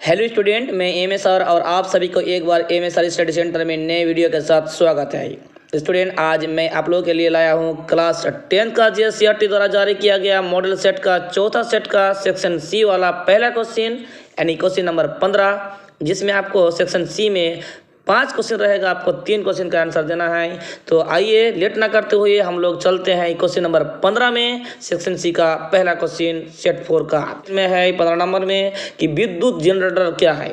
Hello student, मैं M S R और आप सभी को एक बार M S R study centre में नए वीडियो के साथ स्वागत है। स्टूडेंट, आज मैं आप लोगों के लिए लाया हूं क्लास 10 का JCRT द्वारा जारी किया गया मॉडल सेट का चौथा सेट का सेक्शन सी वाला पहला क्वेश्चन यानी क्वेश्चन नंबर 15, जिसमें आपको सेक्शन सी में 5 क्वेश्चन रहेगा। आपको 3 क्वेश्चन का आंसर देना है। तो आइए लेट ना करते हुए हम लोग चलते हैं क्वेश्चन नंबर 15 में, सेक्शन सी का पहला क्वेश्चन सेट 4 का में है 15 नंबर में कि विद्युत जनरेटर क्या है।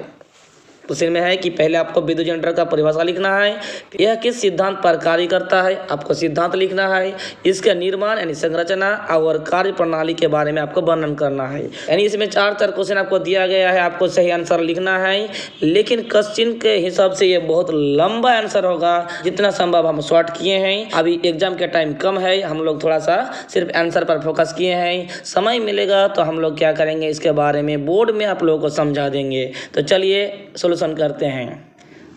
क्वेश्चन में है कि पहले आपको विद्युत जनरेटर का परिभाषा लिखना है, यह किस सिद्धांत पर कार्य करता है, आपको सिद्धांत लिखना है, इसका निर्माण यानी संरचना और कार्य प्रणाली के बारे में आपको वर्णन करना है। यानी इसमें 4 क्वेश्चन आपको दिया गया है, आपको सही आंसर लिखना है। लेकिन क्वेश्चन के हिसाब से ये बहुत लंबा आंसर होगा, जितना संभव हम शॉर्ट किए हैं। अभी एग्जाम के टाइम कम है, हम लोग थोड़ा सा सिर्फ आंसर पर फोकस किए हैं। समय मिलेगा तो हम लोग क्या करेंगे, इसके बारे में बोर्ड में आप लोगों को समझा देंगे। तो चलिए सोल्यूशन करते हैं।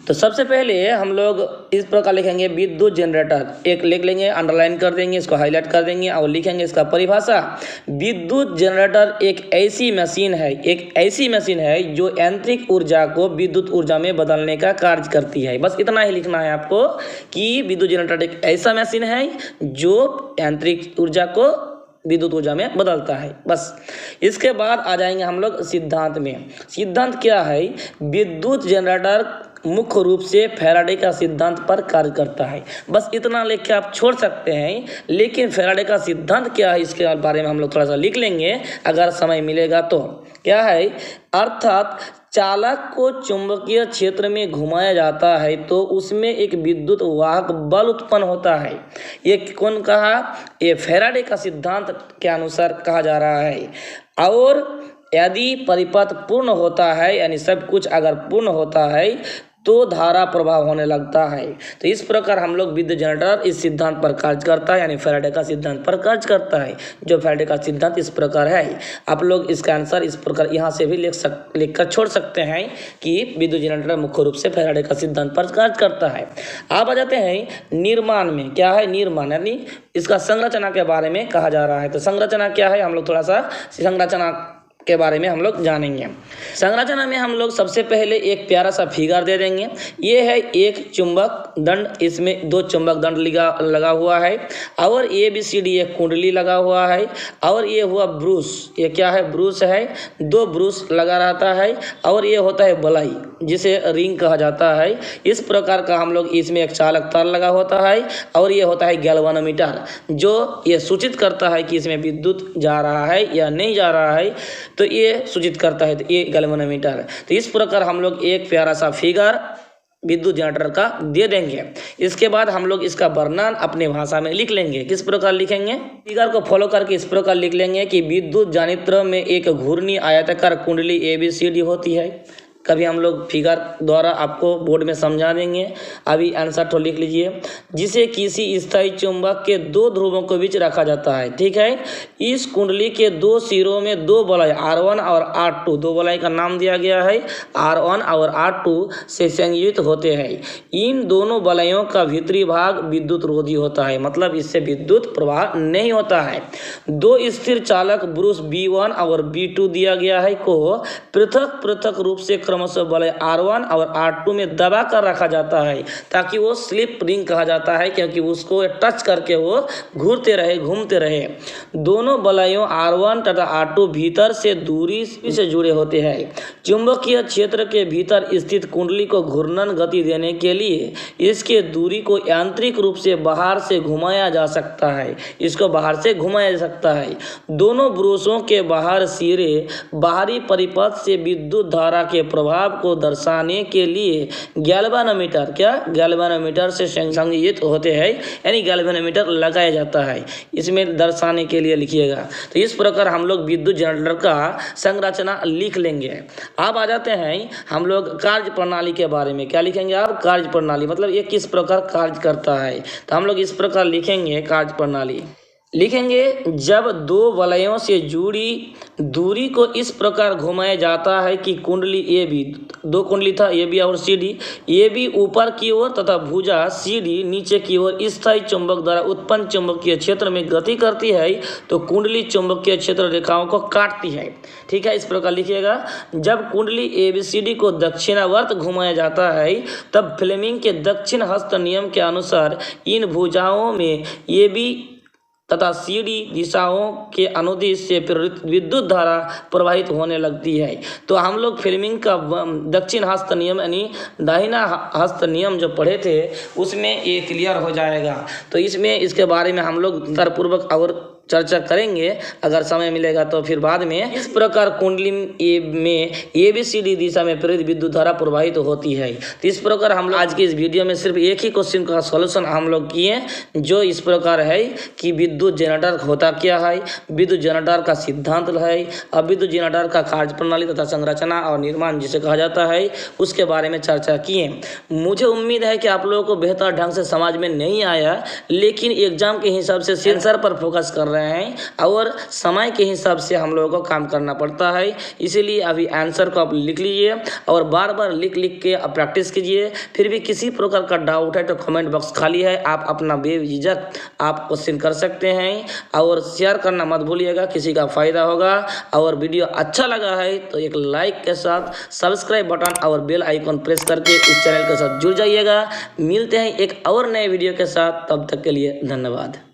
तो सबसे पहले हम लोग इस प्रकार लिखेंगे विद्युत जनरेटर, एक लिख लेंगे, अंडरलाइन कर देंगे, इसको हाईलाइट कर देंगे और लिखेंगे इसका परिभाषा। विद्युत जनरेटर एक ऐसी मशीन है जो यांत्रिक ऊर्जा को विद्युत ऊर्जा में बदलने का कार्य करती है। बस इतना ही लिखना है आपको कि विद्युत जनरेटर एक ऐसा मशीन है जो यांत्रिक ऊर्जा को विद्युत ऊर्जा में बदलता है। बस इसके बाद आ जाएंगे हम लोग सिद्धांत में। सिद्धांत क्या है, विद्युत जनरेटर मुख्य रूप से फैराडे का सिद्धांत पर कार्य करता है। बस इतना लिख के आप छोड़ सकते हैं, लेकिन फैराडे का सिद्धांत क्या है इसके बारे में हम लोग थोड़ा सा लिख लेंगे अगर समय मिलेगा तो। क्या है, अर्थात चालक को चुंबकीय क्षेत्र में घुमाया जाता है तो उसमें एक विद्युत वाहक बल उत्पन्न होता है। ये कौन कहा, ये फैराडे का सिद्धांत के अनुसार कहा जा रहा है। और यदि परिपथ पूर्ण होता है यानी सब कुछ अगर पूर्ण होता है तो धारा प्रवाह होने लगता है। तो इस प्रकार हम लोग विद्युत जनरेटर इस सिद्धांत पर कार्य करता है, यानी फैराडे का सिद्धांत पर कार्य करता है। जो फैराडे का सिद्धांत इस प्रकार है। आप लोग इसका आंसर इस प्रकार यहाँ से भी लिख कर छोड़ सकते हैं कि विद्युत जनरेटर मुख्य रूप से फैराडे का सिद्धांत पर कार्य करता है। आप आ जाते हैं निर्माण में। क्या है निर्माण, यानी इसका संरचना के बारे में कहा जा रहा है। तो संरचना क्या है, हम लोग थोड़ा सा संरचना के बारे में हम लोग जानेंगे। संरचना में हम लोग सबसे पहले एक प्यारा सा फिगर दे देंगे। ये है एक चुंबक दंड, इसमें 2 चुंबक दंड लगा हुआ है और ABCD एक कुंडली लगा हुआ है और ये हुआ ब्रूस। ये क्या है, ब्रूस है, 2 ब्रूस लगा रहता है और ये होता है बलाई जिसे रिंग कहा जाता है। इस प्रकार का हम लोग इसमें एक चालक तार लगा होता है और ये होता है गैल्वेनोमीटर, जो ये सूचित करता है कि इसमें विद्युत जा रहा है या नहीं जा रहा है, तो ये सूचित करता है। तो ये गैल्वेनोमीटर है। तो इस प्रकार हम लोग एक प्यारा सा फिगर विद्युत जनरेटर का दे देंगे। इसके बाद हम लोग इसका वर्णन अपनी भाषा में लिख लेंगे। किस प्रकार लिखेंगे, फिगर को फॉलो करके इस प्रकार लिख लेंगे कि विद्युत जनित्र में एक घूर्णी आयताकार कुंडली ABCD होती है। कभी हम लोग फिगर द्वारा आपको बोर्ड में समझा देंगे। अभी आंसर तो लिख लीजिए। जिसे किसी स्थायी चुंबक के 2 ध्रुवों के बीच रखा जाता है। ठीक है, इस कुंडली के 2 सिरों में 2 वलय R1 और R2, 2 वलय का नाम दिया गया है, R1 और R2 से संयोजित होते हैं। इन दोनों वलयों का भीतरी भाग विद्युत रोधी होता है, मतलब इससे विद्युत प्रवाह नहीं होता है। 2 स्थिर चालक ब्रूस B1 और B2 दिया गया है को पृथक पृथक रूप से क्रमशः वलय R1 और R2 में दबा कर रखा जाता है, ताकि वो स्लिप रिंग कहा जाता है, क्योंकि उसको टच करके वो घूमते रहे। दोनों वलयों R1 तथा R2 भीतर से दूरी से जुड़े होते हैं। चुंबकीय क्षेत्र के भीतर स्थित कुंडली को घूर्णन गति देने के लिए इसके दूरी को यांत्रिक रूप से बाहर से घुमाया जा सकता है। इसको बाहर से घुमाया जा सकता है। दोनों ब्रूसों के बाहर सिरे बाहरी परिपथ से विद्युत धारा के प्रभाव को दर्शाने के लिए गैल्वेनोमीटर, क्या गैल्वेनोमीटर से संयोजित होते हैं, यानी गैल्वेनोमीटर लगाया जाता है। इसमें दर्शाने के लिए लिखिएगा। तो इस प्रकार हम लोग विद्युत जनरेटर का संरचना लिख लेंगे। आप आ जाते हैं हम लोग कार्य प्रणाली के बारे में। क्या लिखेंगे आप, कार्य प्रणाली, मतलब ये किस प्रकार कार्य करता है। तो हम लोग इस प्रकार लिखेंगे कार्य प्रणाली। लिखेंगे जब दो वलयों से जुड़ी दूरी को इस प्रकार घुमाया जाता है कि कुंडली ए बी, दो कुंडली था ए बी और सी डी, ए बी ऊपर की ओर तथा भुजा सी डी नीचे की ओर स्थायी चुंबक द्वारा उत्पन्न चुंबकीय क्षेत्र में गति करती है तो कुंडली चुंबकीय क्षेत्र रेखाओं को काटती है। ठीक है, इस प्रकार लिखिएगा, जब कुंडली ए बी सी डी को दक्षिणावर्त घुमाया जाता है तब फ्लेमिंग के दक्षिण हस्त नियम के अनुसार इन भुजाओं में ए बी तथा सी डी दिशाओं के अनुदिश से प्रेरित विद्युत धारा प्रवाहित होने लगती है। तो हम लोग फ्लेमिंग का दक्षिण हस्त नियम यानी दाहिना हस्त नियम जो पढ़े थे उसमें ये क्लियर हो जाएगा। तो इसमें इसके बारे में हम लोग विस्तारपूर्वक और चर्चा करेंगे अगर समय मिलेगा तो फिर बाद में। इस प्रकार कुंडली में ए बी सी डी दिशा में प्रेरित विद्युत धारा प्रवाहित होती है। तो इस प्रकार हम लोग आज की इस वीडियो में सिर्फ एक ही क्वेश्चन का सॉल्यूशन हम लोग किए जो इस प्रकार है कि विद्युत जनरेटर होता क्या है, विद्युत जनरेटर का सिद्धांत है, अब विद्युत जनरेटर का कार्यप्रणाली तथा संरचना और निर्माण जिसे कहा जाता है उसके बारे में चर्चा किए। मुझे उम्मीद है कि आप लोगों को बेहतर ढंग से समझ में नहीं आया, लेकिन एग्जाम के हिसाब से सेंसर पर फोकस कर रहे हैं और समय के हिसाब से हम लोगों को काम करना पड़ता है। इसीलिए अभी आंसर को आप लिख लीजिए और बार बार लिख के प्रैक्टिस कीजिए। फिर भी किसी प्रकार का डाउट है तो कमेंट बॉक्स खाली है, आप अपना बेझिझक आप क्वेश्चन कर सकते हैं और शेयर करना मत भूलिएगा, किसी का फायदा होगा। और वीडियो अच्छा लगा है तो एक लाइक के साथ सब्सक्राइब बटन और बेल आइकन प्रेस करके इस चैनल के साथ जुड़ जाइएगा। मिलते हैं एक और नए वीडियो के साथ, तब तक के लिए धन्यवाद।